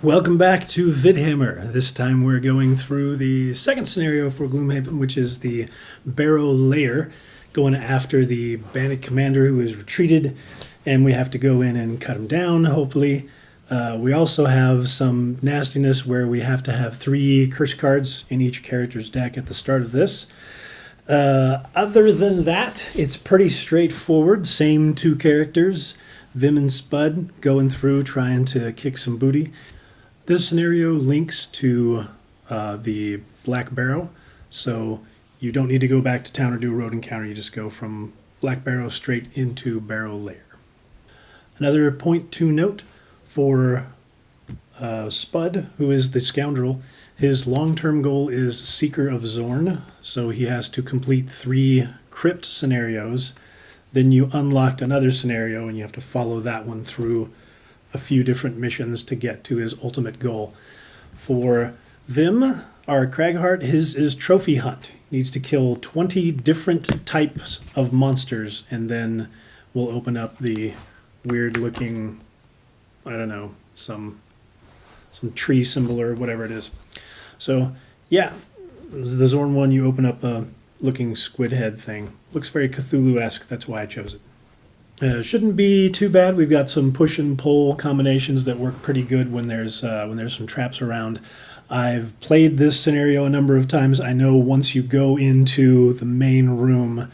Welcome back to Vidhammer. This time we're going through the second scenario for Gloomhaven, which is the Barrow Lair, going after the bandit commander who is retreated, and we have to go in and cut him down, hopefully. We also have some nastiness where we have to have 3 curse cards in each character's deck at the start of this. Other than that, it's pretty straightforward. Same 2 characters, Vimm and Spud, going through trying to kick some booty. This scenario links to the Black Barrow, so you don't need to go back to town or do a road encounter. You just go from Black Barrow straight into Barrow Lair. Another point to note for Spud, who is the Scoundrel, his long-term goal is Seeker of Zorn, so he has to complete 3 crypt scenarios. Then you unlocked another scenario and you have to follow that one through a few different missions to get to his ultimate goal. For Vimm, our Cragheart, his is Trophy Hunt. He needs to kill 20 different types of monsters, and then we'll open up the weird-looking, I don't know, some tree symbol or whatever it is. So, yeah, the Zorn one, you open up a looking squid head thing. Looks very Cthulhu-esque, that's why I chose it. Shouldn't be too bad. We've got some push and pull combinations that work pretty good when there's some traps around. I've played this scenario a number of times. I know once you go into the main room,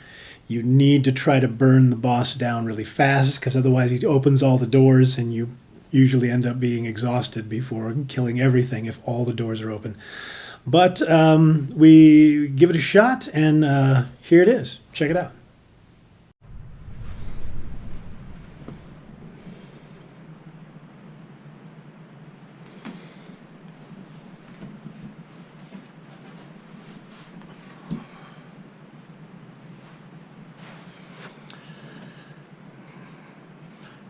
you need to try to burn the boss down really fast, because otherwise he opens all the doors and you usually end up being exhausted before killing everything if all the doors are open. But we give it a shot, and here it is. Check it out.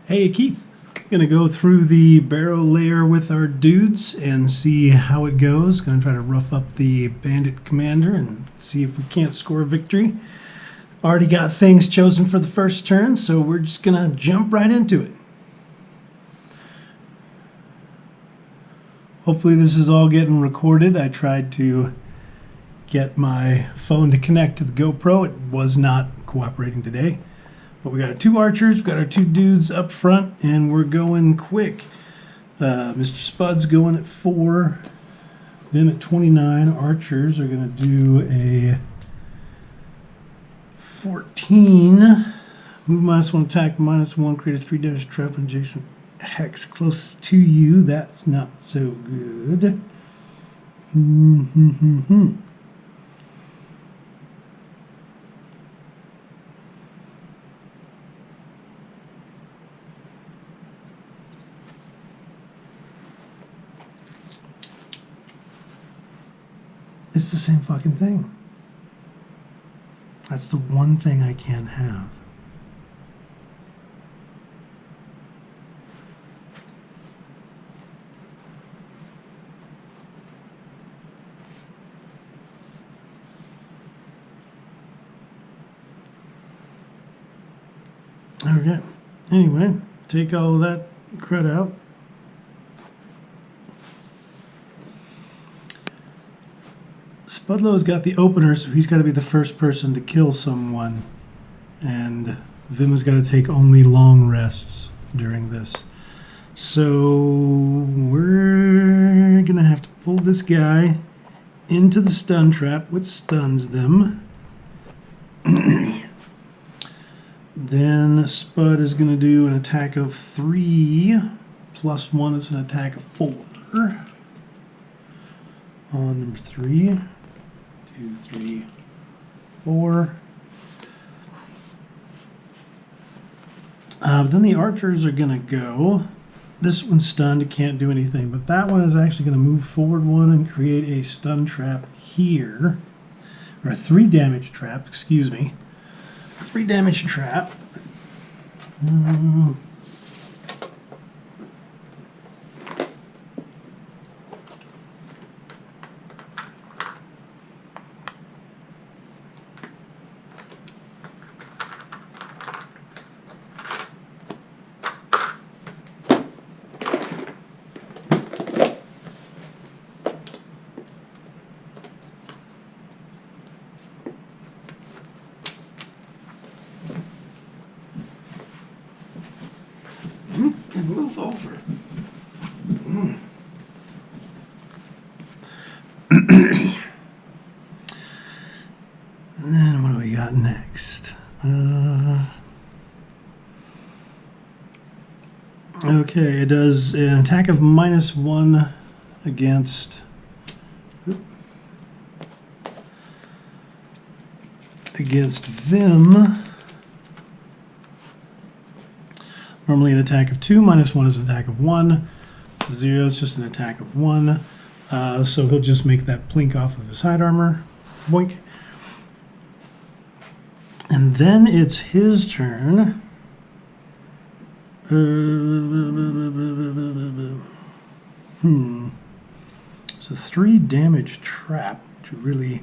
Hey Keith, gonna go through the Barrow Lair with our dudes and see how it goes. Gonna try to rough up the bandit commander and see if we can't score a victory. Already got things chosen for the first turn, so we're just gonna jump right into it. Hopefully this is all getting recorded. I tried to get my phone to connect to the GoPro. It was not cooperating today. But we got our 2 archers, we've got our 2 dudes up front, and we're going quick. Mr. Spud's going at 4, Vimm at 29. Archers are going to do a 14. Move -1 attack, -1, create a 3 damage trap on adjacent hex closest to you. That's not so good. It's the same fucking thing. That's the one thing I can't have. Okay. Anyway, take all of that crud out. Spudlow's got the opener, so he's got to be the first person to kill someone, and Vimm has got to take only long rests during this. So we're gonna have to pull this guy into the stun trap, which stuns them. Then Spud is gonna do an attack of 3, +1 is an attack of 4 on number 3. 2, 3, 4. Then the archers are going to go. This one's stunned, it can't do anything, but that one is actually going to move forward 1 and create a stun trap here. Or a 3 damage trap, excuse me. 3 damage trap. Move over. And then what do we got next? Okay, it does an attack of -1 against Vimm. Normally an attack of 2, -1 is an attack of 1. 0 is just an attack of 1. So he'll just make that plink off of his side armor. Boink. And then it's his turn. It's a 3 damage trap, which you really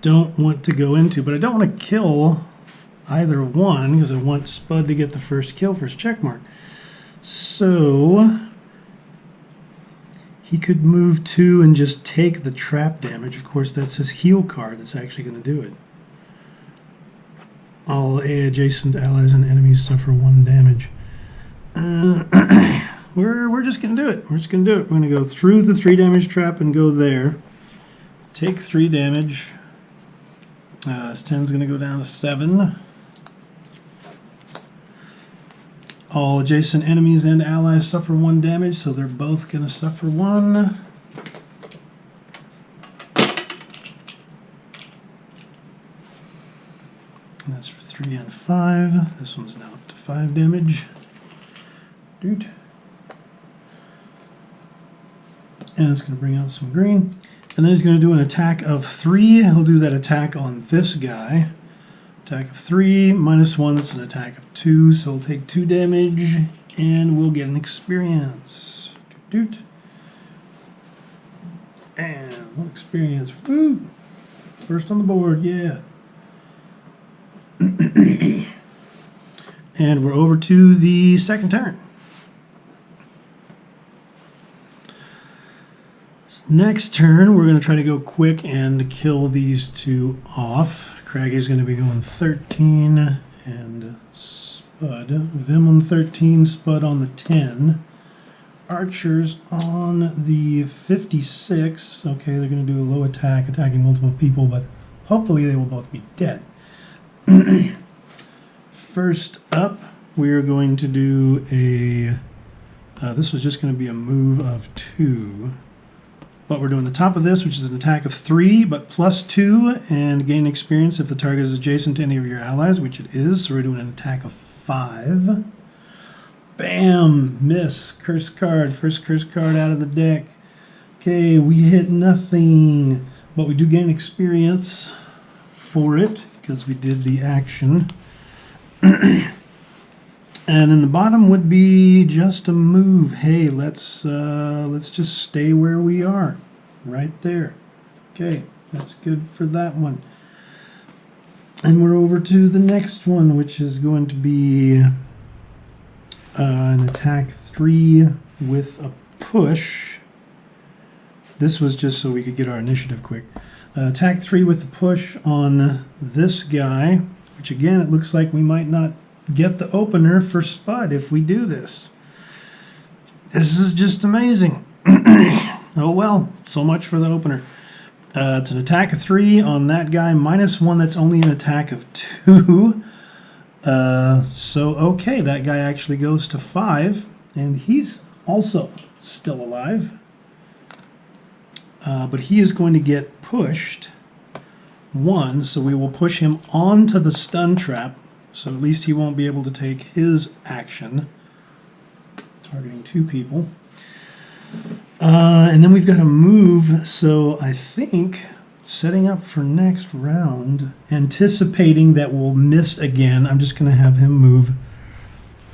don't want to go into, but I don't want to kill either one because I want Spud to get the first kill for his checkmark. So he could move 2 and just take the trap damage. Of course, that's his heal card that's actually going to do it. All adjacent allies and enemies suffer 1 damage. We're just going to do it. We're just going to do it. We're going to go through the 3 damage trap and go there. Take 3 damage. His 10 is going to go down to 7. All adjacent enemies and allies suffer 1 damage, so they're both going to suffer 1. And that's for 3 and 5. This one's now up to 5 damage. Dude. And it's going to bring out some green. And then he's going to do an attack of 3. He'll do that attack on this guy. Attack of 3, -1, that's an attack of 2, so he'll take 2 damage, and we'll get an experience. Doot. And 1 experience. Woo! First on the board, yeah. And we're over to the second turn. Next turn, we're going to try to go quick and kill these 2 off. Craggy's going to be going 13 and Spud. Vimm on 13, Spud on the 10. Archers on the 56. Okay, they're going to do a low attack, attacking multiple people, but hopefully they will both be dead. First up, we're going to do a... this was just going to be a move of 2. But we're doing the top of this, which is an attack of 3, but +2, and gain experience if the target is adjacent to any of your allies, which it is. So we're doing an attack of 5. Bam! Miss. Curse card. First curse card out of the deck. Okay, we hit nothing. But we do gain experience for it, because we did the action. And then the bottom would be just a move. Hey, let's just stay where we are, right there. Okay, that's good for that one. And we're over to the next one, which is going to be an attack 3 with a push. This was just so we could get our initiative quick. Attack 3 with a push on this guy, which again, it looks like we might not get the opener for Spud if we do this. This is just amazing. Oh well, so much for the opener. It's an attack of 3 on that guy, -1, that's only an attack of 2. So okay, that guy actually goes to 5, and he's also still alive. But he is going to get pushed 1, so we will push him onto the stun trap. So at least he won't be able to take his action. Targeting 2 people. And then we've got a move, so I think setting up for next round, anticipating that we'll miss again, I'm just going to have him move.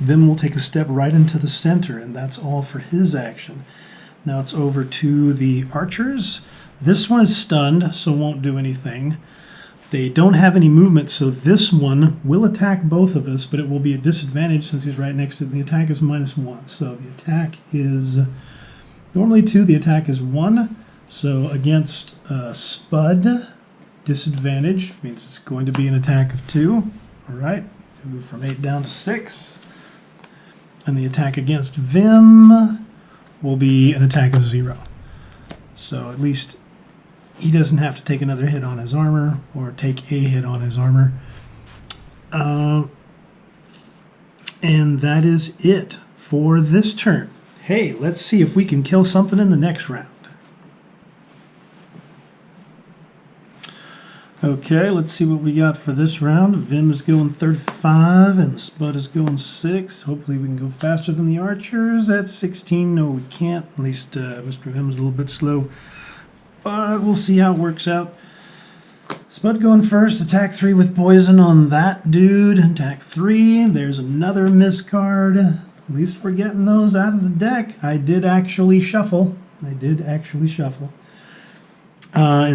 Then we'll take a step right into the center, and that's all for his action. Now it's over to the archers. This one is stunned, so won't do anything. They don't have any movement, so this one will attack both of us, but it will be a disadvantage since he's right next to it. The attack is -1, so the attack is normally 2, the attack is 1. So against Spud, disadvantage means it's going to be an attack of 2. All right, move from 8 down to 6. And the attack against Vimm will be an attack of 0. So at least he doesn't have to take another hit on his armor or take a hit on his armor. And that is it for this turn. Hey, let's see if we can kill something in the next round. Okay, let's see what we got for this round. Vimm is going 35 and Spud is going 6. Hopefully we can go faster than the archers at 16. No, we can't. At least Mr. Vimm is a little bit slow. But we'll see how it works out. Spud going first. Attack 3 with poison on that dude. Attack 3. There's another miss card. At least we're getting those out of the deck. I did actually shuffle. And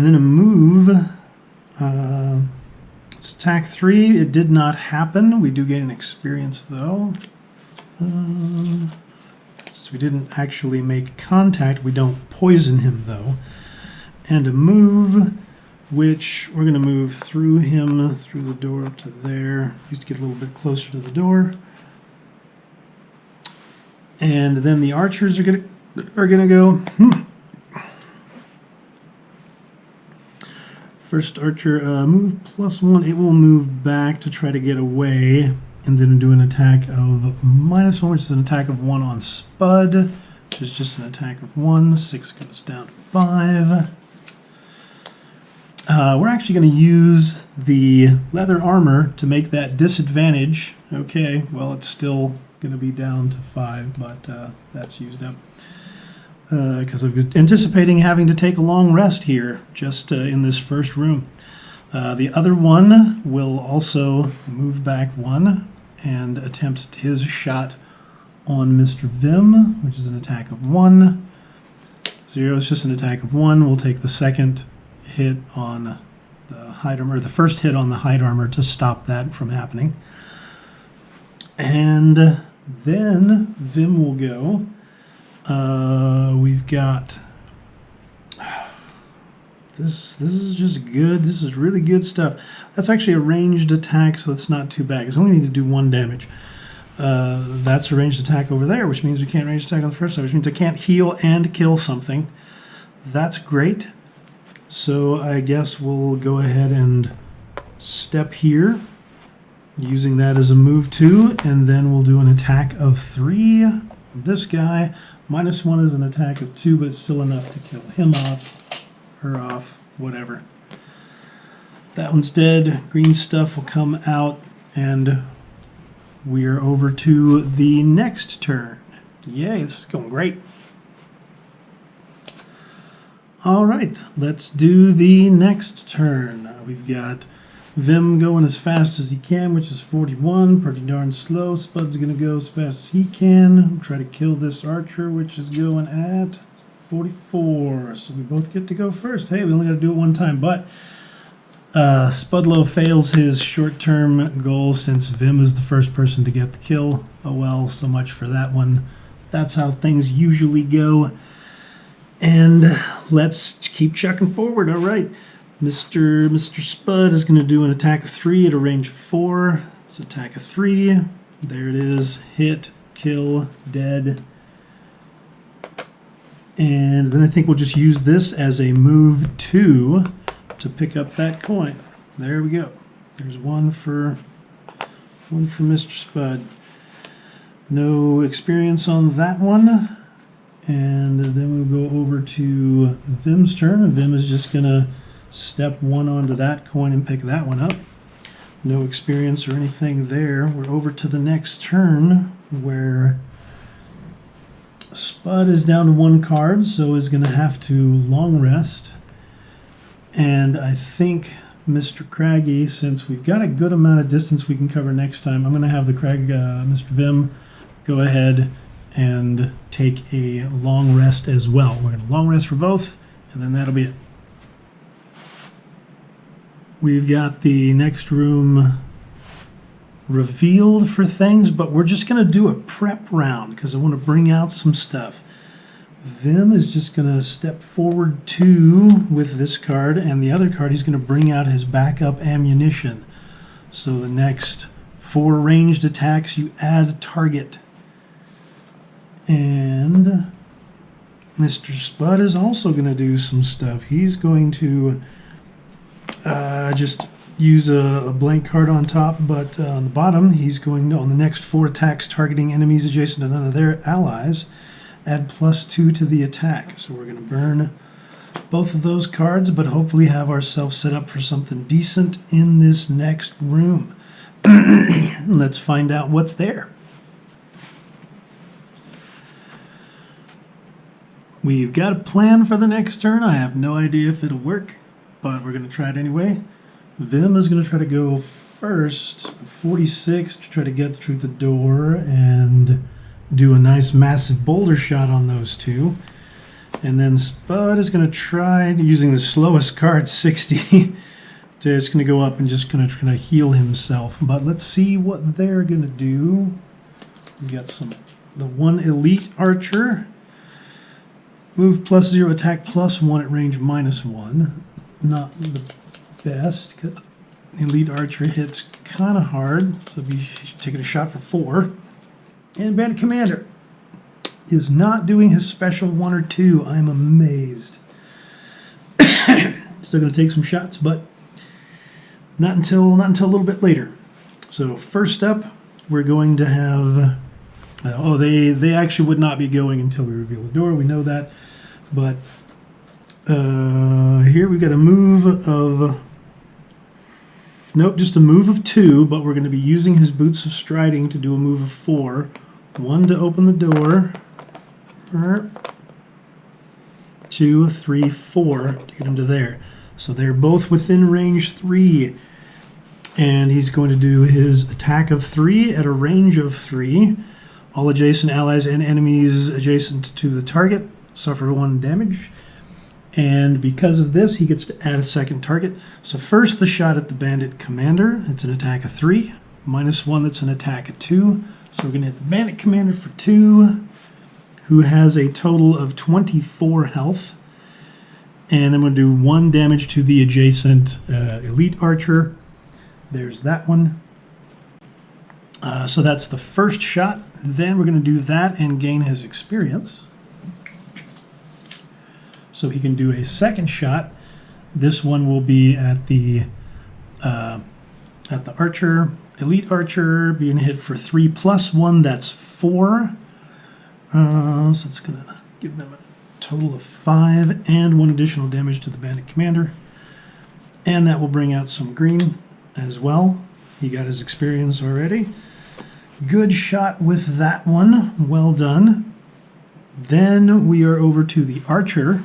then a move. It's attack 3. It did not happen. We do gain an experience though. Since we didn't actually make contact, we don't poison him though. And a move, which we're going to move through him, through the door up to there, just to get a little bit closer to the door. And then the archers are going to go. First archer, move +1. It will move back to try to get away, and then do an attack of -1, which is an attack of 1 on Spud, which is just an attack of 1. 6 goes down to 5. We're actually going to use the leather armor to make that disadvantage. Okay, well, it's still going to be down to 5, but that's used up. Because I'm anticipating having to take a long rest here, just in this first room. The other one will also move back 1 and attempt his shot on Mr. Vimm, which is an attack of 1. 0 is just an attack of 1. We'll take the second hit on the hide armor, the first hit on the hide armor to stop that from happening. And then Vimm will go. We've got this is just good. This is really good stuff. That's actually a ranged attack, so it's not too bad, because we only need to do 1 damage. That's a ranged attack over there, which means we can't range attack on the first side, which means I can't heal and kill something. That's great. So I guess we'll go ahead and step here, using that as a move 2, and then we'll do an attack of 3. This guy, -1 is an attack of 2, but it's still enough to kill him off, her off, whatever. That one's dead. Green stuff will come out, and we're over to the next turn. Yay, this is going great. All right, let's do the next turn. We've got Vimm going as fast as he can, which is 41, pretty darn slow. Spud's going to go as fast as he can. Try to kill this archer, which is going at 44. So we both get to go first. Hey, we only got to do it 1 time, but Spudlow fails his short-term goal since Vimm is the first person to get the kill. Oh well, so much for that one. That's how things usually go. And let's keep checking forward. All right. Mr. Spud is going to do an attack of 3 at a range of 4. It's an attack of 3. There it is. Hit, kill, dead. And then I think we'll just use this as a move 2 to pick up that coin. There we go. There's one for Mr. Spud. No experience on that one. And then we'll go over to Vimm's turn. And Vimm is just going to step 1 onto that coin and pick that one up. No experience or anything there. We're over to the next turn, where Spud is down to 1 card, so is going to have to long rest. And I think Mr. Craggy, since we've got a good amount of distance we can cover next time, I'm going to have the Mr. Vimm go ahead and take a long rest as well. We're going to long rest for both, and then that'll be it. We've got the next room revealed for things, but we're just going to do a prep round because I want to bring out some stuff. Vimm is just going to step forward 2 with this card, and the other card he's going to bring out his backup ammunition. So the next 4 ranged attacks, you add a target. And Mr. Spud is also going to do some stuff. He's going to just use a blank card on top, but on the bottom, he's going to, on the next 4 attacks targeting enemies adjacent to none of their allies, add +2 to the attack. So we're going to burn both of those cards, but hopefully have ourselves set up for something decent in this next room. Let's find out what's there. We've got a plan for the next turn. I have no idea if it'll work, but we're going to try it anyway. Vimm is going to try to go first, 46, to try to get through the door and do a nice massive boulder shot on those 2. And then Spud is going to try, using the slowest card, 60, it's going to go up and just going to heal himself. But let's see what they're going to do. We got the 1 elite archer. Move +0, attack +1 at range -1. Not the best. Elite archer hits kind of hard, so he's taking a shot for 4. And Bandit Commander is not doing his special 1 or 2. I'm amazed. Still going to take some shots, but not until a little bit later. So first up, we're going to have. They actually would not be going until we reveal the door. We know that, but here we've got a move of. Nope, just a move of 2, but we're going to be using his Boots of Striding to do a move of 4. 1 to open the door. 2, 3, 4 to get him to there. So they're both within range 3. And he's going to do his attack of 3 at a range of 3. All adjacent allies and enemies adjacent to the target suffer 1 damage. And because of this, he gets to add a second target. So first, the shot at the Bandit Commander. It's an attack of 3. -1, that's an attack of 2. So we're going to hit the Bandit Commander for 2, who has a total of 24 health. And then we'll do 1 damage to the adjacent Elite Archer. There's that one. So that's the first shot. Then we're going to do that and gain his experience. So he can do a second shot. This one will be at the Archer, Elite Archer, being hit for 3 +1. That's 4. So it's going to give them a total of 5 and 1 additional damage to the Bandit Commander. And that will bring out some green as well. He got his experience already. Good shot with that one. Well done. Then we are over to the Archer.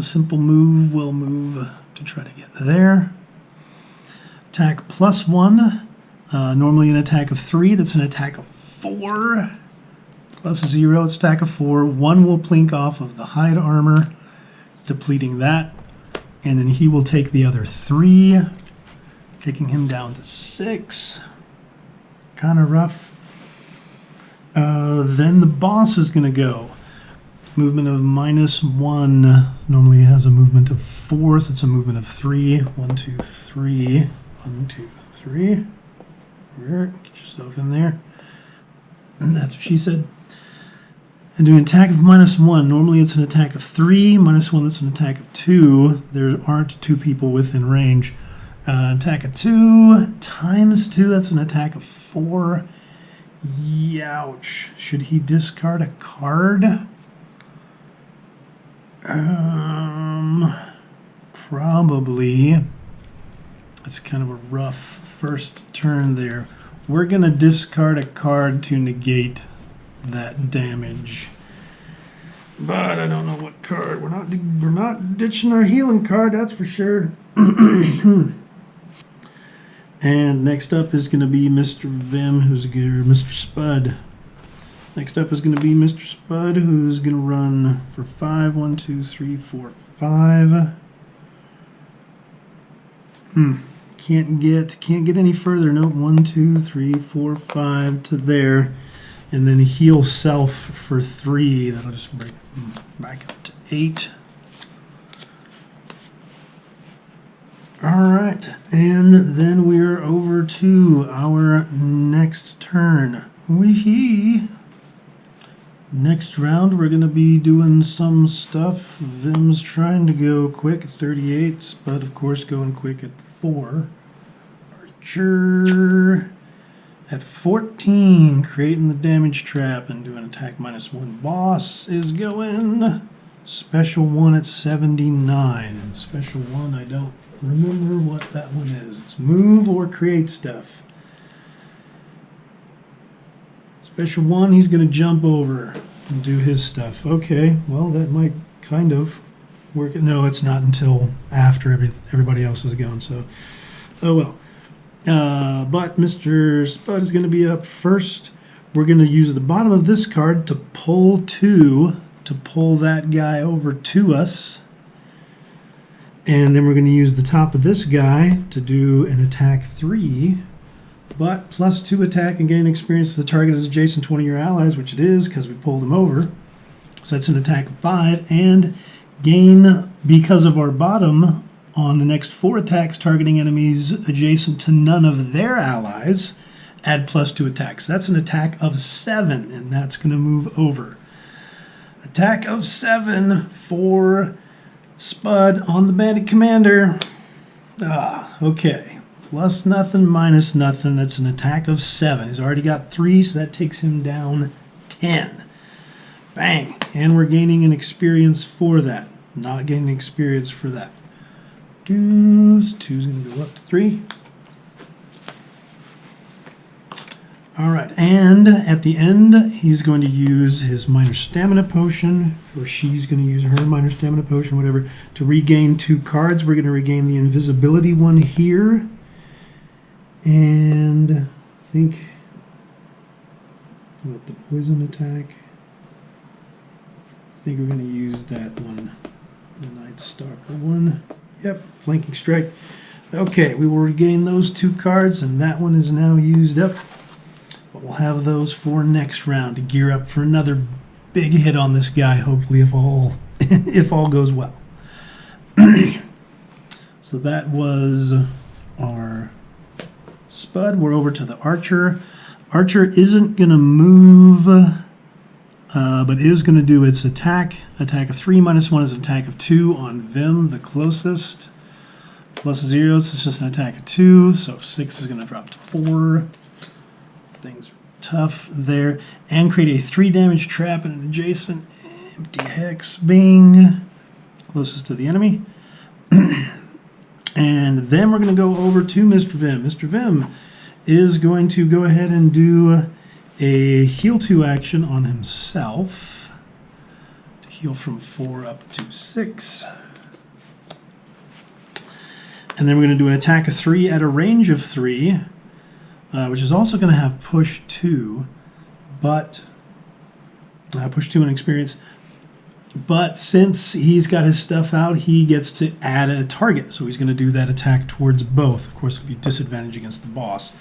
Simple move. We'll move to try to get there. Attack +1. Normally an attack of 3. That's an attack of 4. +0. It's attack of 4. 1 will plink off of the hide armor, depleting that. And then he will take the other 3, taking him down to 6. Kind of rough. Then the boss is going to go. Movement of -1. Normally it has a movement of 4, so it's a movement of 3. 1, 2, 3. 1, 2, 3. Get yourself in there. And that's what she said. And do an attack of -1. Normally it's an attack of 3. -1, that's an attack of 2. There aren't 2 people within range. Attack of 2 times 2. That's an attack of 4. Youch. Should he discard a card? Probably. It's kind of a rough first turn there. We're going to discard a card to negate that damage. But I don't know what card. We're not ditching our healing card, that's for sure. And next up is going to be Mr. Vimm, Mr. Spud. Next up is going to be Mr. Spud, who's going to run for 5. 1, 2, 3, 4, 5. Can't get any further. No, 1, 2, 3, 4, 5 to there, and then heal self for 3. That'll just bring it back up to 8. All right, and then we're over to our next turn. Wee-hee. Next round, we're going to be doing some stuff. Vimm's trying to go quick at 38, Spud, of course, going quick at 4. Archer at 14, creating the damage trap and doing attack -1. Boss is going special 1 at 79. And special 1, I don't remember what that one is. It's move or create stuff. Special 1, he's going to jump over and do his stuff. Okay, well, that might kind of work. No, it's not until after everybody else is gone, so oh well. But Mr. Spud is going to be up first. We're going to use the bottom of this card to pull 2 to pull that guy over to us. And then we're going to use the top of this guy to do an attack 3. But +2 attack and gain experience if the target is adjacent to one of your allies, which it is because we pulled him over. So that's an attack of 5. And gain, because of our bottom, on the next 4 attacks targeting enemies adjacent to none of their allies, add +2 attacks. That's an attack of 7, and that's going to move over. Attack of 7 for Spud on the Bandit Commander. Okay. +0, -0. That's an attack of 7. He's already got 3, so that takes him down 10. Bang. And we're gaining an experience for that. Not gaining experience for that. 2's going to go up to 3. Alright, and at the end, he's going to use his minor stamina potion, or she's going to use her minor stamina potion, whatever, to regain 2 cards. We're going to regain the invisibility one here. And I think the poison attack. I think we're going to use that one, the Night Stalker one. Yep, flanking strike. Okay, we will regain those 2 cards, and that one is now used up. But we'll have those for next round to gear up for another big hit on this guy. Hopefully, if all if all goes well. So that was our Spud. We're over to the Archer. Archer isn't going to move, but is going to do its attack. Attack of 3 -1 is an attack of 2 on Vimm, the closest. +0, so it's just an attack of 2, so 6 is going to drop to 4. Things are tough there. And create a 3 damage trap in an adjacent empty hex. Bing. Closest to the enemy. And then we're going to go over to Mr. Vimm. Mr. Vimm is going to go ahead and do a heal 2 action on himself to heal from 4 up to 6. And then we're going to do an attack of 3 at a range of 3, which is also going to have push 2, but push 2 in experience. But since he's got his stuff out, he gets to add a target. So he's going to do that attack towards both. Of course, it'll be disadvantage against the boss.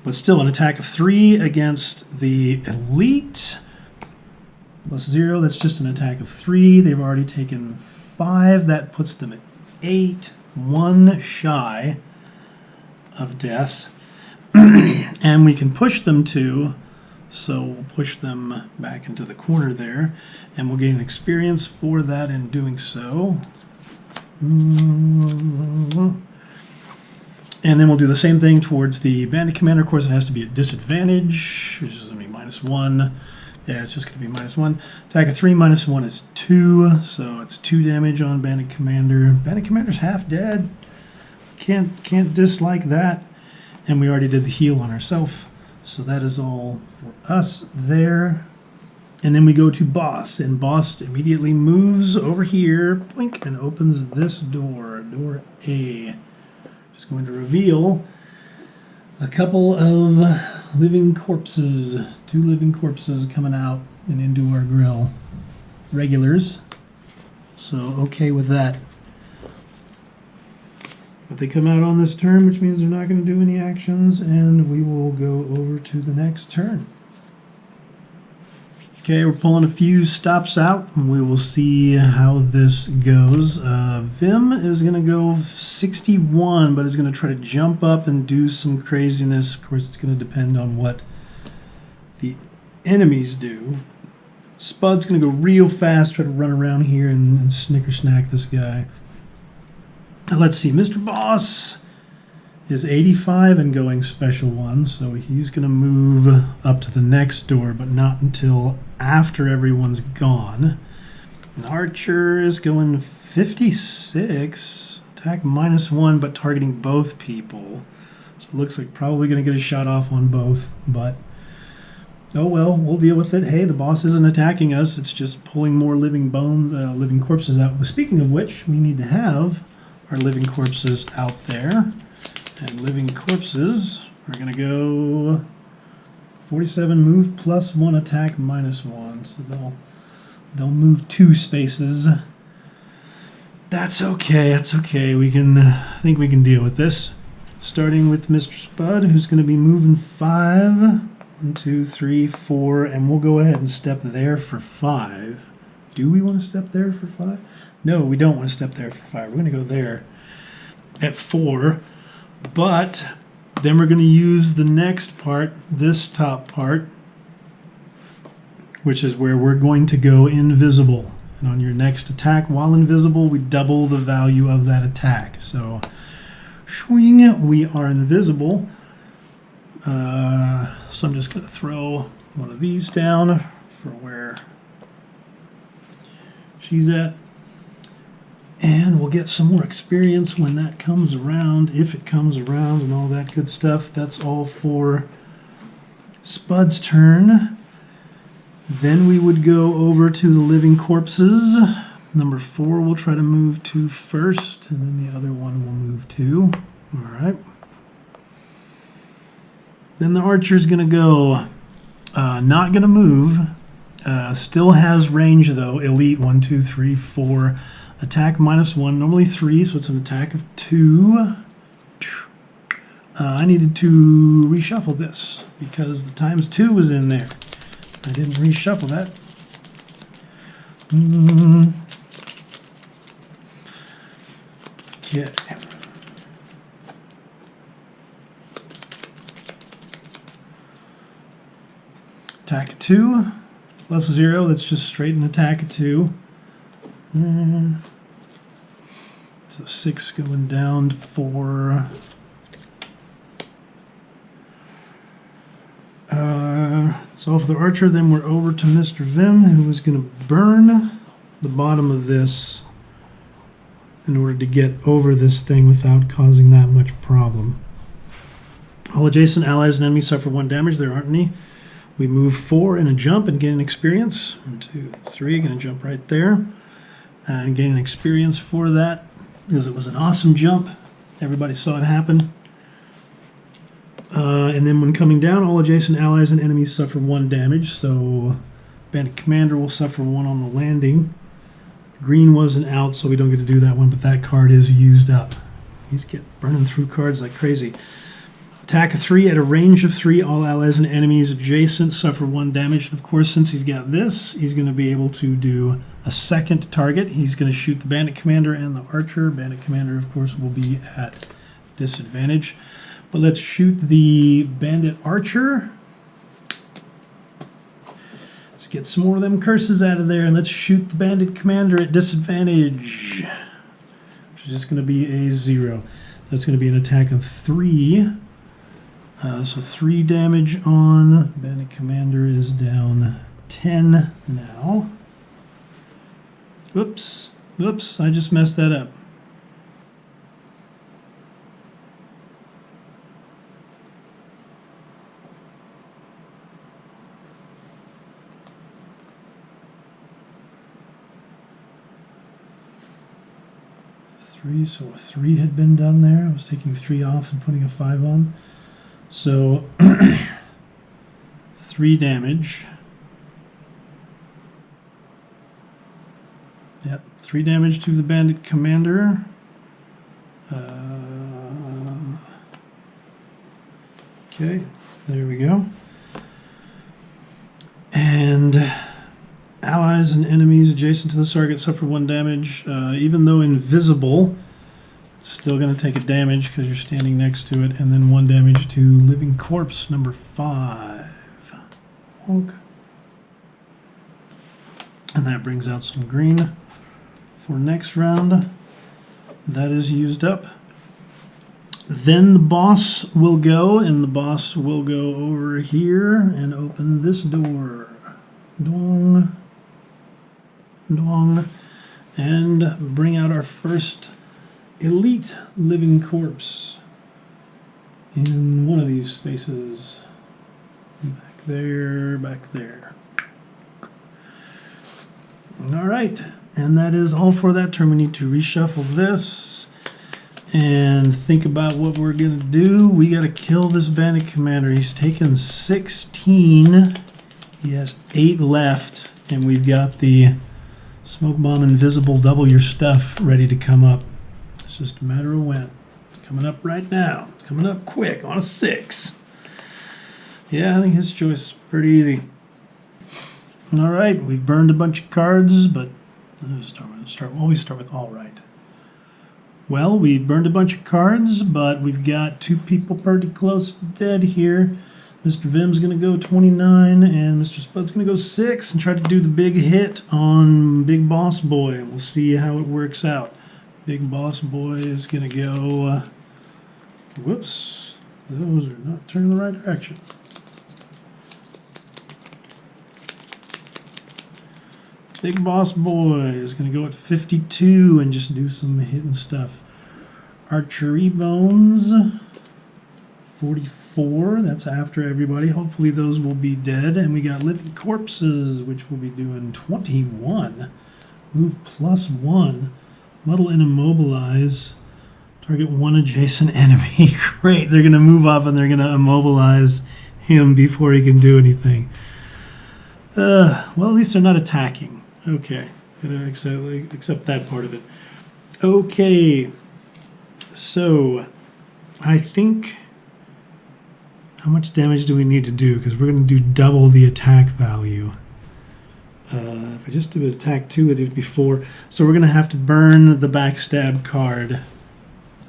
But still, an attack of 3 against the elite. +0, that's just an attack of 3. They've already taken 5. That puts them at 8. 1 shy of death. And we can push them 2. So we'll push them back into the corner there. And we'll gain experience for that in doing so. And then we'll do the same thing towards the Bandit Commander. Of course, it has to be at disadvantage, which is going to be -1. Yeah, it's just going to be -1. Attack of 3 -1 is 2, so it's 2 damage on Bandit Commander. Bandit Commander's half dead. Can't dislike that. And we already did the heal on ourselves, so that is all for us there. And then we go to Boss, and Boss immediately moves over here, blink, and opens this door, door A. Just going to reveal a couple of living corpses, 2 living corpses coming out and into our grill. Regulars, so okay with that. But they come out on this turn, which means they're not going to do any actions, and we will go over to the next turn. Okay, we're pulling a few stops out, and we will see how this goes. Vimm is going to go 61, but is going to try to jump up and do some craziness. Of course, it's going to depend on what the enemies do. Spud's going to go real fast, try to run around here and snicker snack this guy. Now let's see, Mr. Boss is 85 and going special 1, so he's going to move up to the next door, but not until after everyone's gone. And Archer is going 56, attack -1, but targeting both people. So it looks like probably going to get a shot off on both, but oh well, we'll deal with it. Hey, the boss isn't attacking us, it's just pulling more living bones, living corpses out. But speaking of which, we need to have our living corpses out there. And living corpses are going to go 47 move +1 attack -1. So they'll move 2 spaces. That's okay, that's okay. We can, I think we can deal with this. Starting with Mr. Spud, who's going to be moving 5. 1, 2, 3, 4, and we'll go ahead and step there for 5. Do we want to step there for 5? No, we don't want to step there for 5. We're going to go there at 4. But then we're going to use the next part, this top part, which is where we're going to go invisible. And on your next attack, while invisible, we double the value of that attack. So, swing, we are invisible. So I'm just going to throw one of these down for where she's at. And we'll get some more experience when that comes around, if it comes around and all that good stuff. That's all for Spud's turn. Then we would go over to the living corpses. Number 4 we'll try to move to first, and then the other one will move to. Alright. Then the archer's going to go, not going to move. Still has range though, elite 1, 2, 3, 4. Attack -1, normally 3, so it's an attack of 2. I needed to reshuffle this because the ×2 was in there. I didn't reshuffle that. Okay. Attack of 2, +0, that's just straight an attack of 2. So 6 going down to 4. So for the archer, then we're over to Mr. Vimm, who is going to burn the bottom of this in order to get over this thing without causing that much problem. All adjacent allies and enemies suffer 1 damage. There aren't any. We move 4 in a jump and gain an experience. 1, 2, 3, going to jump right there. And gain an experience for that because it was an awesome jump. Everybody saw it happen. And then when coming down, all adjacent allies and enemies suffer 1 damage. So Bandit Commander will suffer 1 on the landing. Green wasn't out, so we don't get to do that one, but that card is used up. He's burning through cards like crazy. Attack of 3 at a range of 3. All allies and enemies adjacent suffer 1 damage. And of course, since he's got this, he's going to be able to do a second target. He's going to shoot the Bandit Commander and the Archer. Bandit Commander, of course, will be at disadvantage. But let's shoot the Bandit Archer. Let's get some more of them curses out of there, and let's shoot the Bandit Commander at disadvantage, which is just going to be a 0. That's going to be an attack of 3. So 3 damage on. Bandit Commander is down 10 now. Oops, oops, I just messed that up. So a 3 had been done there. I was taking 3 off and putting a 5 on. So 3 damage. Yep, 3 damage to the Bandit Commander. Okay, there we go. And allies and enemies adjacent to the target suffer 1 damage. Even though invisible, still going to take a damage because you're standing next to it. And then 1 damage to living corpse number 5. Honk. And that brings out some green for next round. That is used up. Then the boss will go, and the boss will go over here and open this door. Dong. Dong. And bring out our first elite living corpse in one of these spaces. Back there, back there. Alright, and that is all for that turn. We need to reshuffle this and think about what we're going to do. We got to kill this bandit commander. He's taken 16. He has 8 left, and we've got the smoke bomb invisible double your stuff ready to come up. It's just a matter of when. It's coming up right now. It's coming up quick on a 6. Yeah, I think his choice is pretty easy. Alright, we've burned a bunch of cards, but always start with alright. Well, we burned a bunch of cards, but we've got 2 people pretty close to dead here. Mr. Vimm's going to go 29, and Mr. Spud's going to go 6 and try to do the big hit on Big Boss Boy. We'll see how it works out. Big Boss Boy is going to go... whoops, those are not turning the right direction. Big Boss Boy is going to go at 52 and just do some hitting stuff. Archery Bones, 44. That's after everybody. Hopefully those will be dead. And we got Living Corpses, which will be doing 21. Move +1. Muddle and Immobilize. Target 1 adjacent enemy. Great. They're going to move up and they're going to immobilize him before he can do anything. Well, at least they're not attacking. Okay, gonna accept that part of it. Okay, so I think, how much damage do we need to do? Because we're gonna do double the attack value. If I just do attack 2, it would be 4. So we're gonna have to burn the backstab card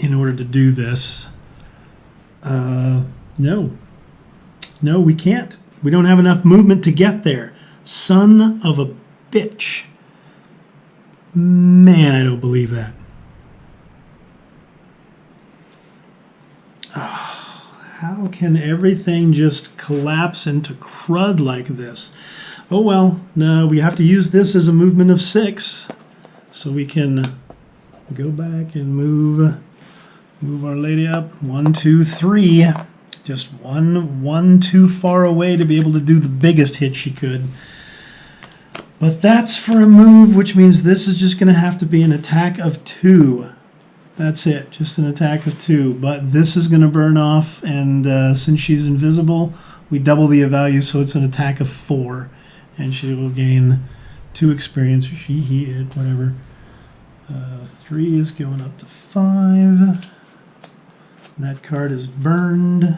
in order to do this. No, we can't. We don't have enough movement to get there. Son of a bitch. Man, I don't believe that. Oh, how can everything just collapse into crud like this? Oh well, no, we have to use this as a movement of 6. So we can go back and move our lady up. 1, 2, 3. Just one too far away to be able to do the biggest hit she could. But that's for a move, which means this is just going to have to be an attack of 2. That's it, just an attack of 2. But this is going to burn off, and since she's invisible, we double the value, so it's an attack of 4. And she will gain 2 experience, she, he, it, whatever. 3 is going up to 5. That card is burned.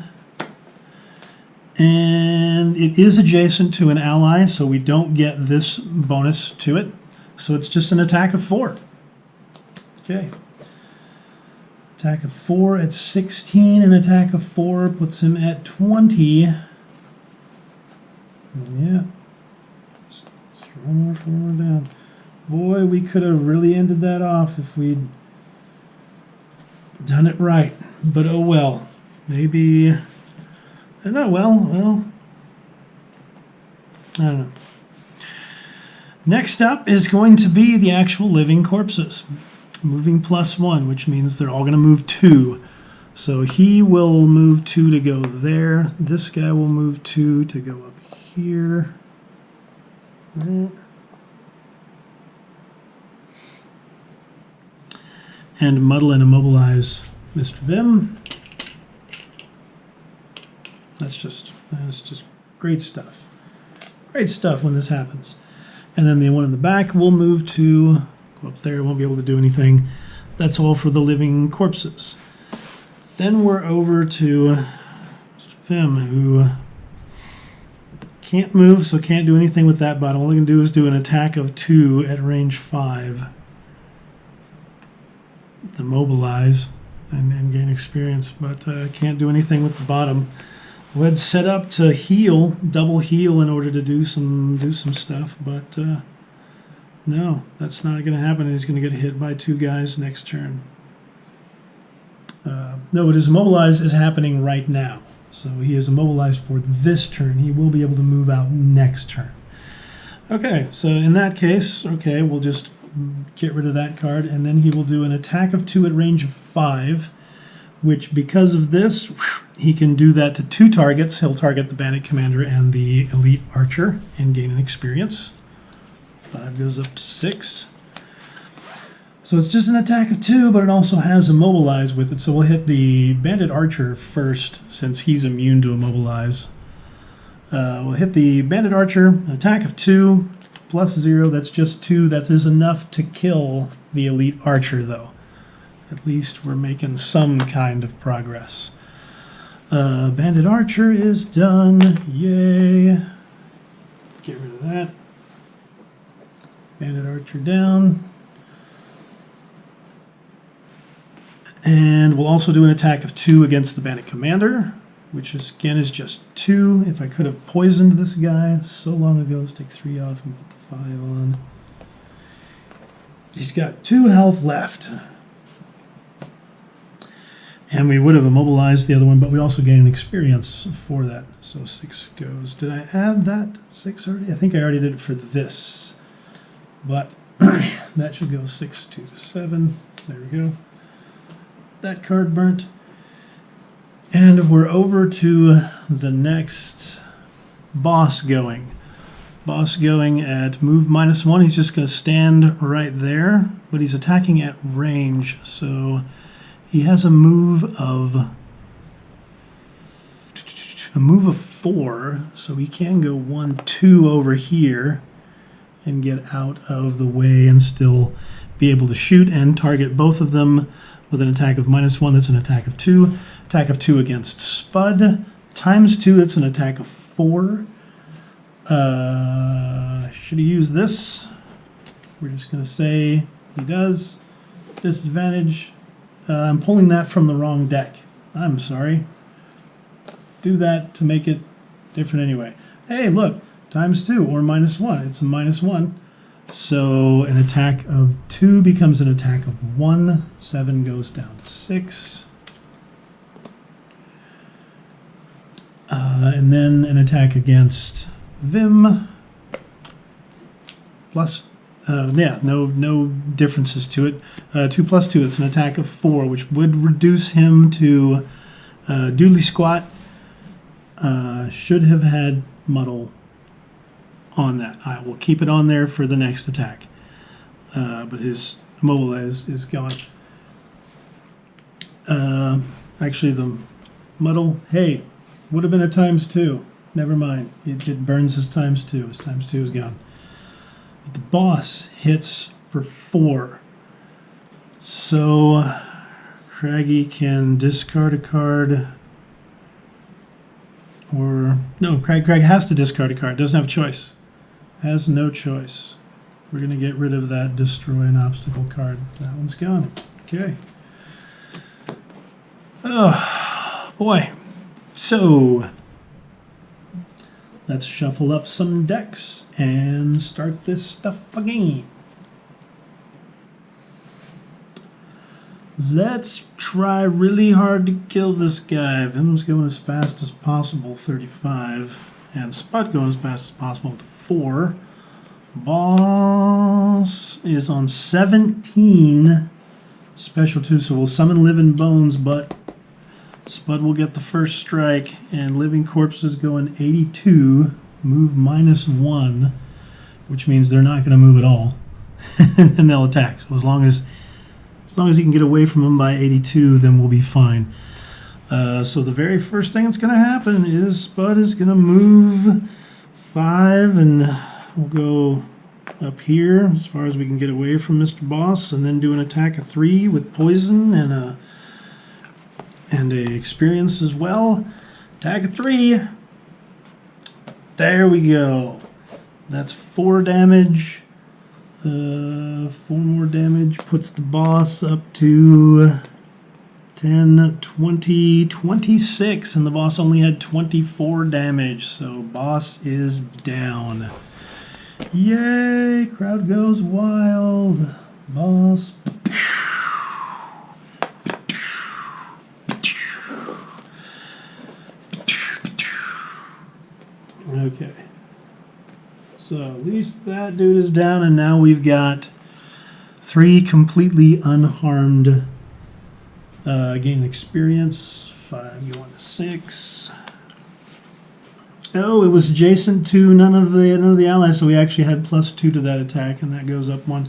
And it is adjacent to an ally, so we don't get this bonus to it. So it's just an attack of 4. Okay. Attack of 4 at 16, and attack of 4 puts him at 20. Yeah. Just one more down. Boy, we could have really ended that off if we'd done it right. But oh well. Maybe... No, well, I don't know. Next up is going to be the actual living corpses. Moving +1, which means they're all going to move 2. So he will move 2 to go there. This guy will move 2 to go up here. And muddle and immobilize Mr. Vimm. That's just great stuff. Great stuff when this happens. And then the one in the back will move to go up there. Won't be able to do anything. That's all for the living corpses. Then we're over to Vimm, who can't move, so can't do anything with that bot. All we can do is do an attack of 2 at range 5. To mobilize and gain experience, but can't do anything with the bottom. We had set up to heal, double heal, in order to do some stuff, but No, that's not going to happen. He's going to get hit by 2 guys next turn. No, what is immobilized is happening right now. So he is immobilized for this turn. He will be able to move out next turn. Okay, so in that case, okay, we'll just get rid of that card, and then he will do an attack of 2 at range of 5, which because of this, he can do that to 2 targets. He'll target the Bandit Commander and the Elite Archer and gain an experience. 5 goes up to 6. So it's just an attack of 2, but it also has Immobilize with it. So we'll hit the Bandit Archer first, since he's immune to Immobilize. We'll hit the Bandit Archer, attack of 2, plus 0, that's just 2. That is enough to kill the Elite Archer, though. At least we're making some kind of progress. Bandit Archer is done. Yay. Get rid of that. Bandit Archer down. And we'll also do an attack of 2 against the Bandit Commander, which is, again, is just 2. If I could have poisoned this guy so long ago, let's take 3 off and put the 5 on. He's got 2 health left. And we would have immobilized the other one, but we also gain an experience for that. So 6 goes. Did I add that 6 already? I think I already did it for this. But that should go 6 to 7. There we go. That card burnt. And we're over to the next boss going. Boss going at move -1. He's just going to stand right there, but he's attacking at range. So he has a move of 4, so he can go 1, 2 over here and get out of the way and still be able to shoot and target both of them with an attack of -1. That's an attack of 2. Attack of 2 against Spud. Times 2, that's an attack of 4. Should he use this? We're just going to say he does. Disadvantage. I'm pulling that from the wrong deck. I'm sorry. Do that to make it different anyway. Hey, look. Times 2 or -1. It's a -1. So an attack of 2 becomes an attack of 1. 7 goes down to 6. And then an attack against Vimm. Plus, yeah, no differences to it. 2 plus 2, it's an attack of 4, which would reduce him to Doodly Squat. Should have had Muddle on that. I will keep it on there for the next attack. But his Immobilize is gone. Actually, the Muddle, hey, would have been a times 2. Never mind. It burns his times 2. His times 2 is gone. But the boss hits for 4. So Craggy can discard a card. Or no, Crag has to discard a card. Doesn't have a choice. Has no choice. We're going to get rid of that destroy an obstacle card. That one's gone. Okay. Oh boy. So let's shuffle up some decks and start this stuff again. Let's try really hard to kill this guy. Vimm's going as fast as possible, 35. And Spud going as fast as possible with 4. Boss is on 17. Special 2, so we'll summon Living Bones, but Spud will get the first strike, and Living Corpses going 82. Move -1, which means they're not going to move at all. And they'll attack. So as long as he can get away from them by 82, then we'll be fine. So the very first thing that's going to happen is Spud is going to move 5, and we'll go up here as far as we can get away from Mr. Boss, and then do an attack of 3 with poison and a experience as well. Attack of 3. There we go. That's 4 damage. 4 more damage puts the boss up to 10, 20, 26, and the boss only had 24 damage, so boss is down. Yay! Crowd goes wild. Boss. Okay. So at least that dude is down, and now we've got 3 completely unharmed. Gain experience. 5 going to 6. Oh, it was adjacent to none of the allies, so we actually had +2 to that attack, and that goes up 1.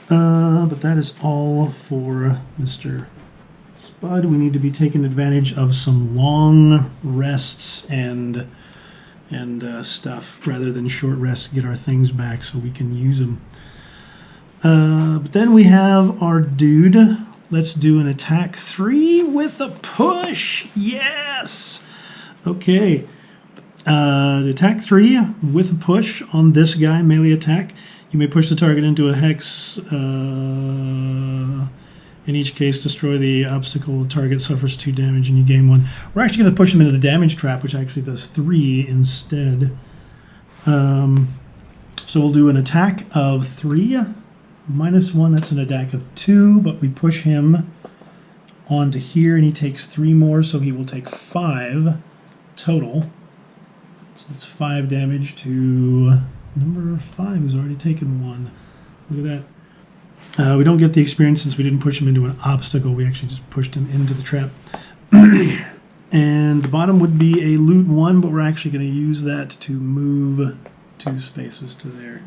But that is all for Mr. Spud. We need to be taking advantage of some long rests and stuff rather than short rests to get our things back so we can use them. But then we have our dude. Let's do an attack 3 with a push. Yes. Okay. Attack 3 with a push on this guy, melee attack. You may push the target into a hex. In each case, destroy the obstacle. The target suffers 2 damage and you gain 1. We're actually going to push him into the damage trap, which actually does 3 instead. So we'll do an attack of 3. -1, that's an attack of 2, but we push him onto here and he takes 3 more, so he will take 5 total. So it's 5 damage to number 5, who's already taken 1. Look at that. We don't get the experience since we didn't push him into an obstacle. We actually just pushed him into the trap. And the bottom would be a loot 1, but we're actually going to use that to move 2 spaces to there.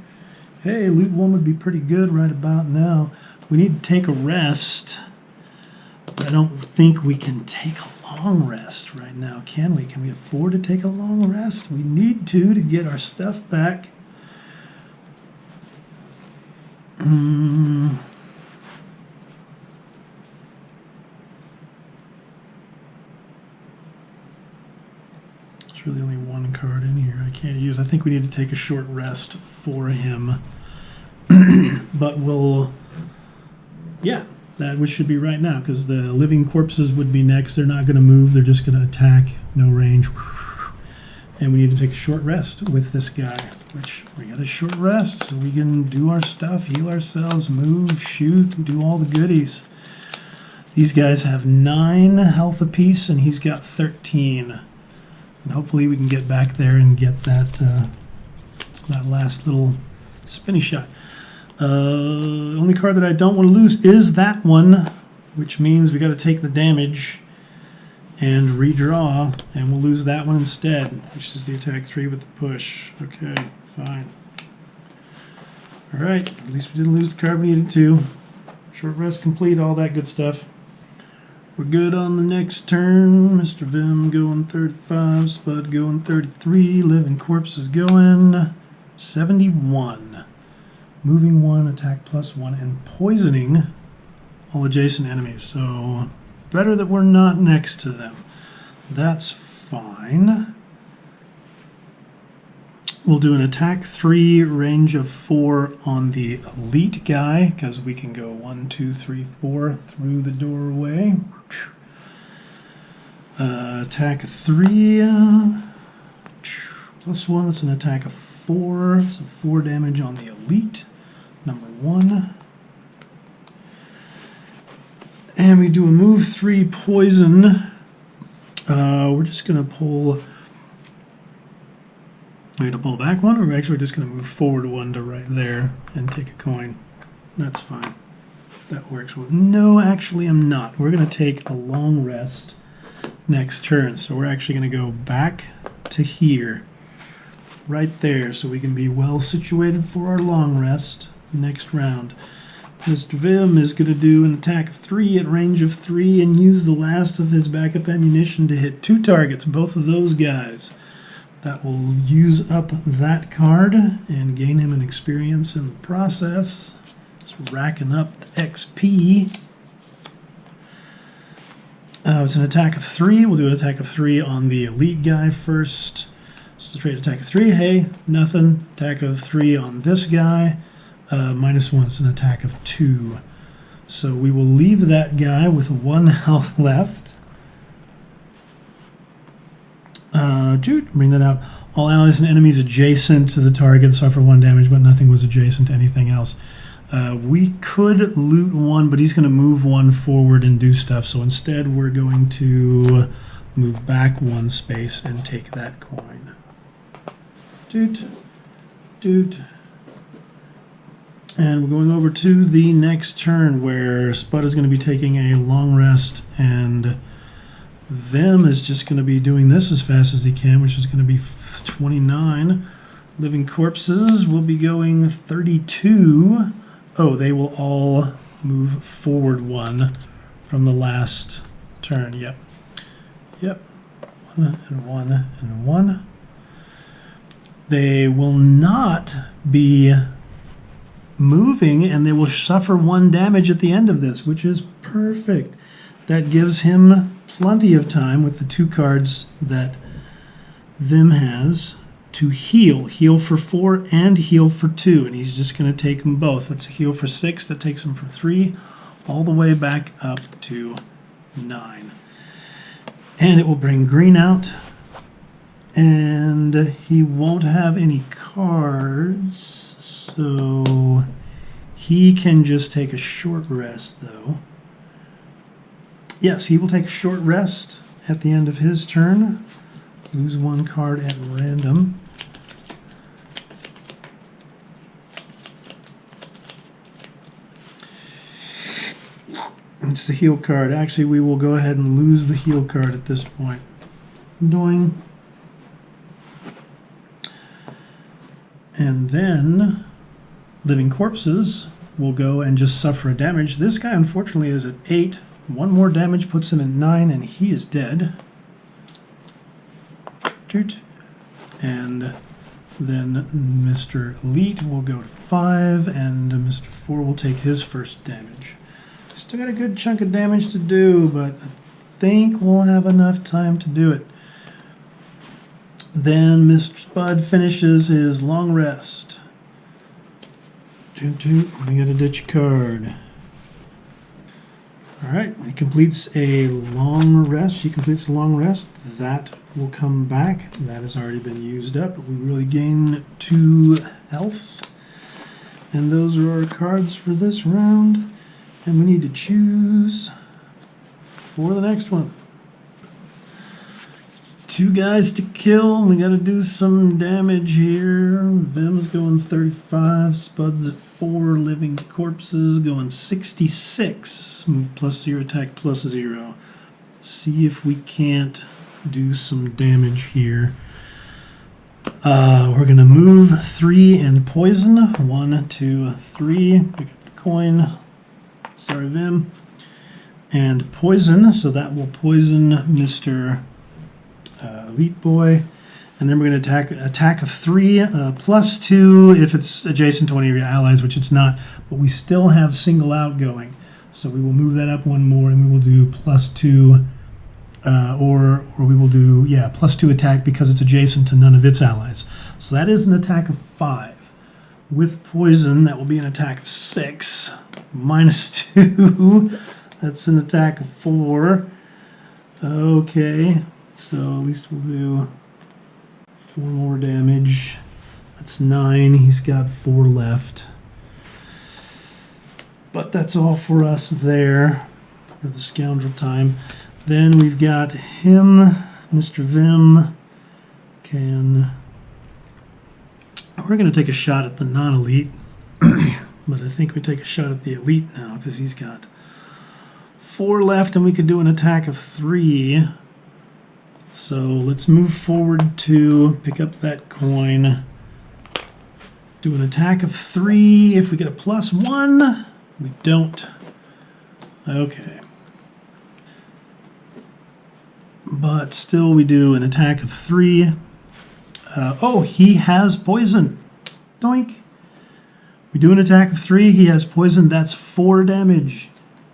Hey, loot 1 would be pretty good right about now. We need to take a rest, but I don't think we can take a long rest right now, can we? Can we afford to take a long rest? We need to get our stuff back. There's really only 1 card in here I can't use. I think we need to take a short rest for him. But we'll, yeah, that which should be right now, because the living corpses would be next. They're not going to move. They're just going to attack. No range. And we need to take a short rest with this guy, which we got a short rest so we can do our stuff, heal ourselves, move, shoot, do all the goodies. These guys have 9 health apiece, and he's got 13. And hopefully we can get back there and get that that last little spinny shot. Only card that I don't want to lose is that one, which means we got to take the damage and redraw, and we'll lose that one instead, which is the attack 3 with the push. Okay, fine. Alright, at least we didn't lose the card we needed to. Short rest complete, all that good stuff. We're good on the next turn. Mr. Vimm going 35, Spud going 33, Living Corpse is going 71. Moving 1, attack +1, and poisoning all adjacent enemies. So better that we're not next to them. That's fine. We'll do an attack 3, range of 4 on the elite guy, because we can go 1, 2, 3, 4 through the doorway. Attack 3, +1, that's an attack of 4, so 4 damage on the elite, number 1. And we do a move 3 poison. We're just going to pull... We're going to pull back 1, or we're actually just going to move forward 1 to right there and take a coin. That's fine. That works well. No, actually I'm not. We're going to take a long rest next turn. So we're actually going to go back to here. Right there, so we can be well situated for our long rest next round. Mr. Vimm is going to do an attack of 3 at range of 3 and use the last of his backup ammunition to hit 2 targets, both of those guys. That will use up that card and gain him an experience in the process. Just racking up the XP. It's an attack of 3. We'll do an attack of 3 on the elite guy first. It's a straight attack of 3. Hey, nothing. Attack of 3 on this guy. -1, it's an attack of 2. So we will leave that guy with 1 health left. Bring that out. All allies and enemies adjacent to the target suffer 1 damage, but nothing was adjacent to anything else. We could loot 1, but he's going to move 1 forward and do stuff. So instead, we're going to move back 1 space and take that coin. Doot, doot. And we're going over to the next turn where Spud is going to be taking a long rest, and Vimm is just going to be doing this as fast as he can, which is going to be 29. Living corpses will be going 32. Oh, they will all move forward 1 from the last turn. Yep. Yep. 1 and 1 and 1. They will not be moving, and they will suffer 1 damage at the end of this, which is perfect. That gives him plenty of time with the 2 cards that Vimm has to heal. Heal for 4 and heal for 2, and he's just going to take them both. That's a heal for 6. That takes him from 3 all the way back up to 9. And it will bring green out, and he won't have any cards, so he can just take a short rest, though. Yes, he will take a short rest at the end of his turn. Lose 1 card at random. It's the heal card. Actually, we will go ahead and lose the heal card at this point. Doing. And then living corpses will go and just suffer a damage. This guy, unfortunately, is at 8. 1 more damage puts him at 9, and he is dead. And then Mr. Elite will go to 5, and Mr. 4 will take his first damage. Still got a good chunk of damage to do, but I think we'll have enough time to do it. Then Mr. Spud finishes his long rest. We got a ditch card. Alright, he completes a long rest. She completes a long rest. That will come back. That has already been used up. We really gain 2 health. And those are our cards for this round. And we need to choose for the next one. 2 guys to kill. We got to do some damage here. Vimm's going 35. Spud's at 4. Living corpses going 66. Move +0, attack +0. See if we can't do some damage here. We're going to move 3 and poison. 1, 2, 3. Pick up the coin. Sorry, Vimm. And poison. So that will poison Mr. Elite Boy. And then we're going to attack of 3, +2 if it's adjacent to one of your allies, which it's not. But we still have single out going. So we will move that up 1 more, and we will do +2, or we will do, yeah, +2 attack because it's adjacent to none of its allies. So that is an attack of 5. With poison, that will be an attack of 6. -2, that's an attack of 4. Okay, so at least we'll do 4 more damage. That's 9. He's got 4 left. But that's all for us there for the scoundrel time. Then we've got him, Mr. Vimm. We're going to take a shot at the non-elite. But I think we take a shot at the elite now because he's got 4 left, and we could do an attack of 3. So let's move forward to pick up that coin. Do an attack of 3. If we get a +1, we don't. Okay. But still we do an attack of 3. Oh, he has poison. Doink. We do an attack of 3. He has poison. That's 4 damage,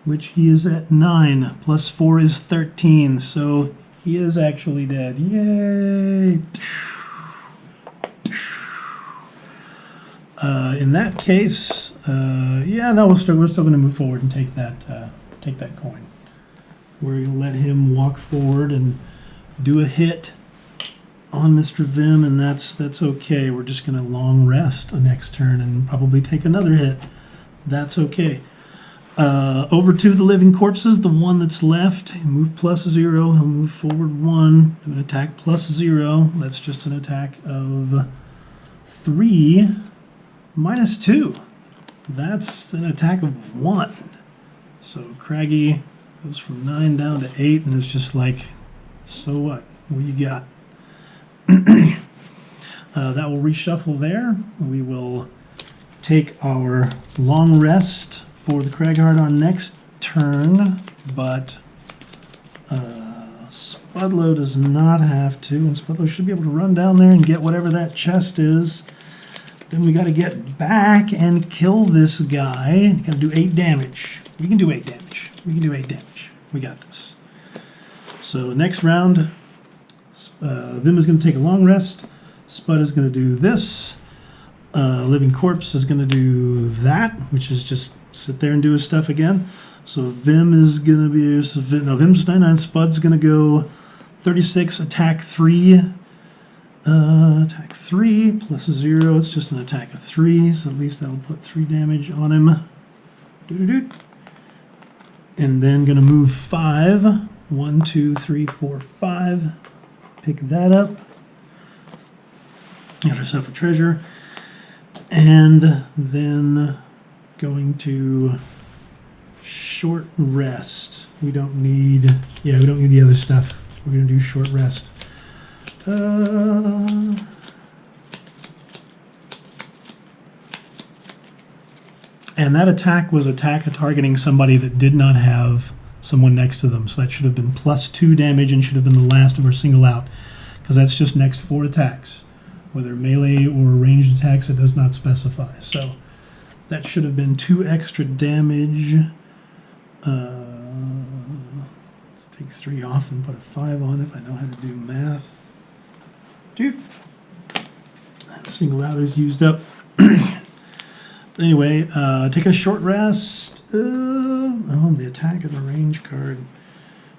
which he is at 9. +4 is 13. So he is actually dead. Yay! In that case, yeah, no, we're still going to move forward and take that coin. We're going to let him walk forward and do a hit on Mr. Vimm, and that's okay. We're just going to long rest the next turn and probably take another hit. That's okay. Over to the living corpses, the one that's left. Move +0. He'll move forward 1. Do an attack +0. That's just an attack of 3 -2. That's an attack of 1. So Craggy goes from 9 down to 8, and it's just like, so what? What you got? That will reshuffle there. We will take our long rest for the Cragheart on next turn, but Spudlow does not have to, and Spudlow should be able to run down there and get whatever that chest is. Then we got to get back and kill this guy. Got to do 8 damage. We can do 8 damage. We can do 8 damage. We got this. So next round, Vimm is going to take a long rest. Spud is going to do this. Living Corpse is going to do that, which is just sit there and do his stuff again. So Vimm is going to be, Vimm's 99, Spud's going to go 36, attack 3. Attack 3 +0, it's just an attack of 3, so at least that'll put 3 damage on him. Doo-doo-doo. And then going to move 5. 1, 2, 3, 4, 5. Pick that up. Get yourself a treasure. And then going to short rest. We don't need the other stuff. We're going to do short rest. And that attack was targeting somebody that did not have someone next to them. So that should have been +2 damage and should have been the last of our single out. Because that's just next 4 attacks. Whether melee or ranged attacks, it does not specify. So that should have been 2 extra damage. Let's take 3 off and put a 5 on if I know how to do math. Dude, that single out is used up. Anyway, taking a short rest. The attack of the range card.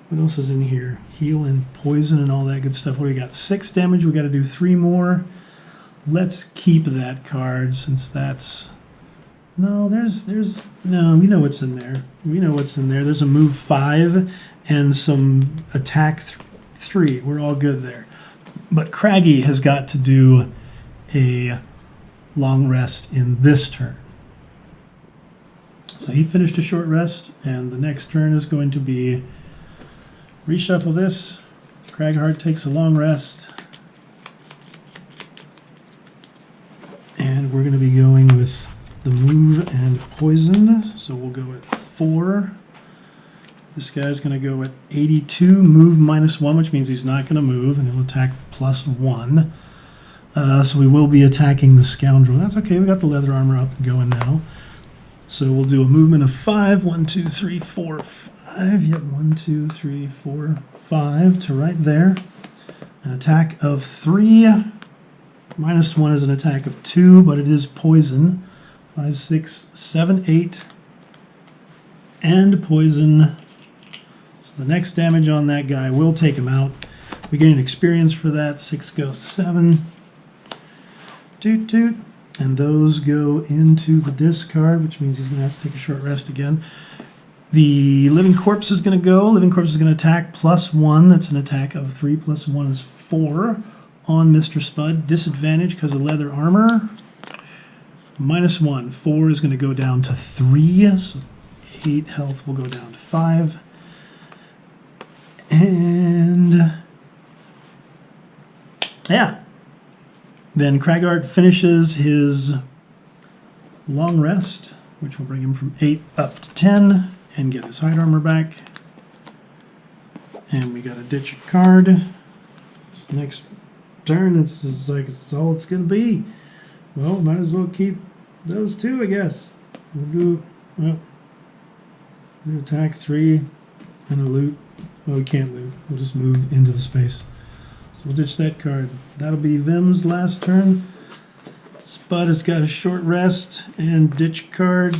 What else is in here? Heal and poison and all that good stuff. What do we got? 6 damage. We got to do 3 more. Let's keep that card since that's. No, no. We know what's in there. We know what's in there. There's a move 5 and some attack 3. We're all good there. But Craggy has got to do a long rest in this turn. So he finished a short rest, and the next turn is going to be reshuffle this. Cragheart takes a long rest. And we're going to be going with the move and poison. So we'll go at 4. This guy's going to go at 82, move -1, which means he's not going to move, and he'll attack +1. So we will be attacking the Scoundrel. That's okay, we got the leather armor up and going now. So we'll do a movement of 5. 1, 2, 3, 4, 5. Yep, 1, 2, 3, 4, 5 to right there. An attack of 3. -1 is an attack of 2, but it is poison. 5, 6, 7, 8. And poison. The next damage on that guy will take him out. We gain experience for that. 6 goes to 7. Toot toot. And those go into the discard, which means he's going to have to take a short rest again. The Living Corpse is going to go. Living Corpse is going to attack +1. That's an attack of 3 + 1 is 4 on Mr. Spud. Disadvantage because of leather armor. -1. 4 is going to go down to 3. So 8 health will go down to 5. And yeah, then Cragheart finishes his long rest, which will bring him from 8 up to 10 and get his hide armor back. And we got to ditch a card. This next turn, it's like it's all it's going to be. Well, might as well keep those 2, I guess. We'll attack 3 and a loot. Well, we can't loot. We'll just move into the space. So we'll ditch that card. That'll be Vimm's last turn. Spud has got a short rest and ditch card.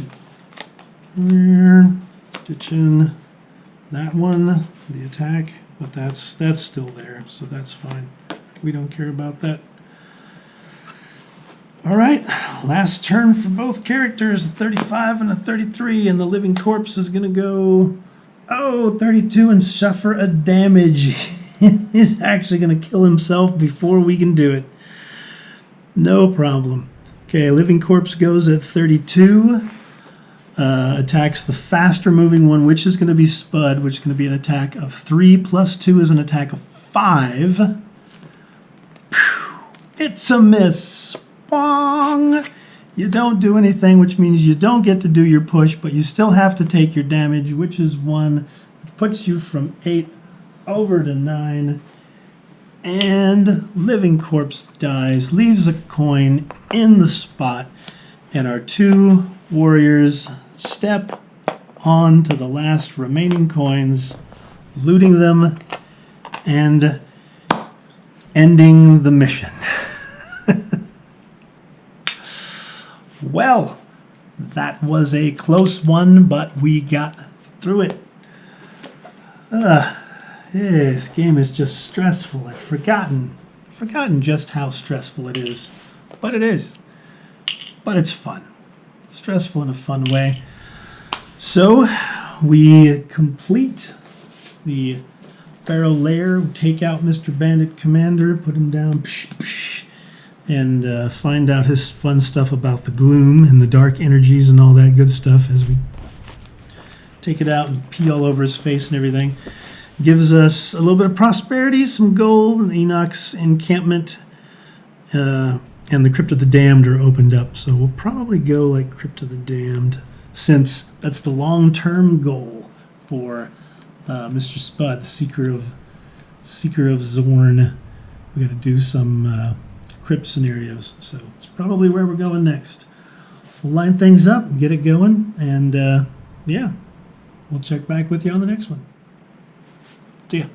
Ditching that one, the attack, but that's still there, so that's fine. We don't care about that. Alright, last turn for both characters, a 35 and a 33, and the living corpse is going to go, 32 and suffer a damage. He's actually going to kill himself before we can do it. No problem. Okay, living corpse goes at 32, attacks the faster moving one, which is going to be Spud, which is going to be an attack of 3, plus 2 is an attack of 5. Whew. It's a miss. Bong! You don't do anything, which means you don't get to do your push, but you still have to take your damage, which is 1. It puts you from 8 over to 9. And living corpse dies, leaves a coin in the spot, and our 2 warriors step on to the last remaining coins, looting them and ending the mission. Well, that was a close one, but we got through it. This game is just stressful. I've forgotten just how stressful it is. But it is. But it's fun. Stressful in a fun way. So, we complete the Barrow Lair, take out Mr. Bandit Commander, put him down, and find out his fun stuff about the gloom and the dark energies and all that good stuff as we take it out and pee all over his face and everything. Gives us a little bit of prosperity, some gold, Enoch's encampment, and the Crypt of the Damned are opened up. So we'll probably go like Crypt of the Damned, since that's the long-term goal for Mr. Spud, the Seeker of Zorn. We got to do some crypt scenarios, so it's probably where we're going next. We'll line things up, get it going, and yeah, we'll check back with you on the next one. See ya.